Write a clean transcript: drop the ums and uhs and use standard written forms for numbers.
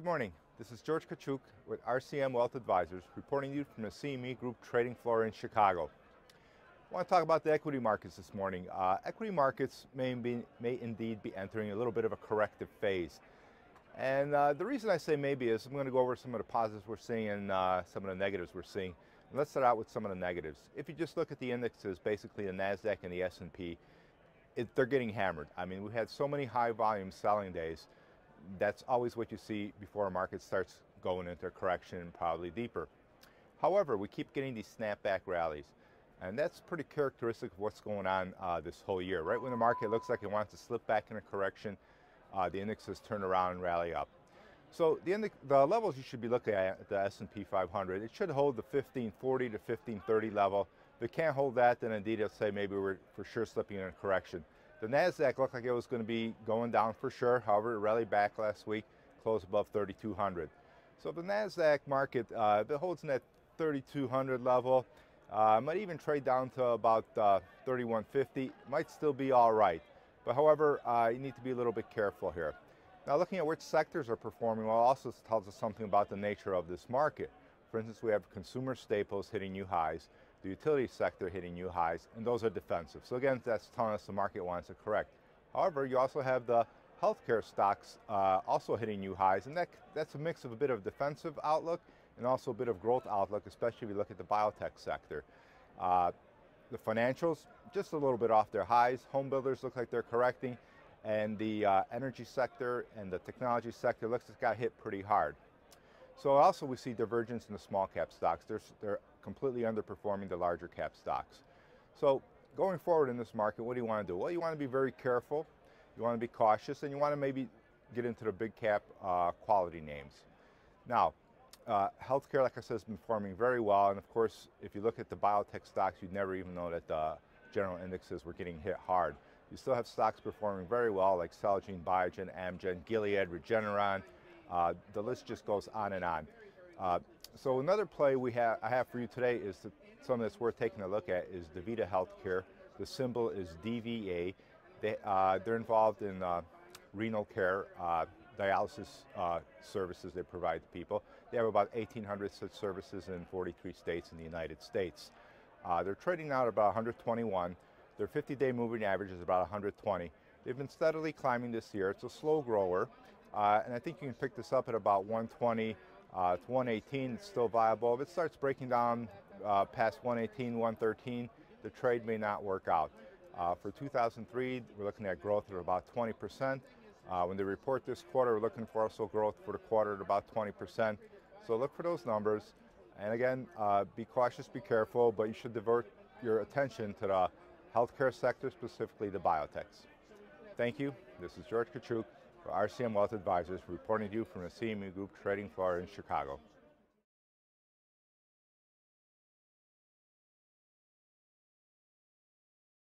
Good morning. This is George Tkaczuk with RCM Wealth Advisors reporting to you from the CME Group trading floor in Chicago. I want to talk about the equity markets this morning. Equity markets may indeed be entering a little bit of a corrective phase. And the reason I say maybe is I'm going to go over some of the positives we're seeing and some of the negatives we're seeing. And let's start out with some of the negatives. If you just look at the indexes, basically the NASDAQ and the S&P, they're getting hammered. I mean, we've had so many high volume selling days. That's always what you see before a market starts going into a correction and probably deeper. However, we keep getting these snapback rallies, and that's pretty characteristic of what's going on this whole year. Right when the market looks like it wants to slip back in a correction, the indexes turn around and rally up. So the levels you should be looking at the S&P 500, it should hold the 1540 to 1530 level. If it can't hold that, then indeed it'll say maybe we're for sure slipping in a correction. The NASDAQ looked like it was going to be going down for sure. However, it rallied back last week, closed above 3,200. So the NASDAQ market, if it holds in that 3,200 level, might even trade down to about 3,150. Might still be all right. But however, you need to be a little bit careful here. Now, looking at which sectors are performing well also tells us something about the nature of this market. For instance, we have consumer staples hitting new highs, the utility sector hitting new highs, and those are defensive. So again, that's telling us the market wants to correct. However, you also have the healthcare stocks also hitting new highs, and that's a mix of a bit of defensive outlook and also a bit of growth outlook, especially if you look at the biotech sector. The financials, just a little bit off their highs. Home builders look like they're correcting, and the energy sector and the technology sector looks like it got hit pretty hard. So also we see divergence in the small cap stocks. They're completely underperforming the larger cap stocks. So going forward in this market, what do you want to do? Well, you want to be very careful, you want to be cautious, and you want to maybe get into the big cap quality names. Now, healthcare, like I said, has been performing very well, and of course, if you look at the biotech stocks, you'd never even know that the general indexes were getting hit hard. You still have stocks performing very well, like Celgene, Biogen, Amgen, Gilead, Regeneron. The list just goes on and on. So another play I have for you today is something that's worth taking a look at is DaVita HealthCare. The symbol is DVA. They're involved in renal care, dialysis services they provide to people. They have about 1,800 such services in 43 states in the United States. They're trading now at about 121. Their 50-day moving average is about 120. They've been steadily climbing this year. It's a slow grower, and I think you can pick this up at about 120 to 118. It's still viable. If it starts breaking down past 118, 113, the trade may not work out. For 2003, we're looking at growth of about 20%. When they report this quarter, we're looking for also growth for the quarter at about 20%. So look for those numbers. And again, be cautious, be careful, but you should divert your attention to the healthcare sector, specifically the biotechs. Thank you. This is George Tkaczuk for RCM Wealth Advisors reporting to you from the CME Group trading floor in Chicago.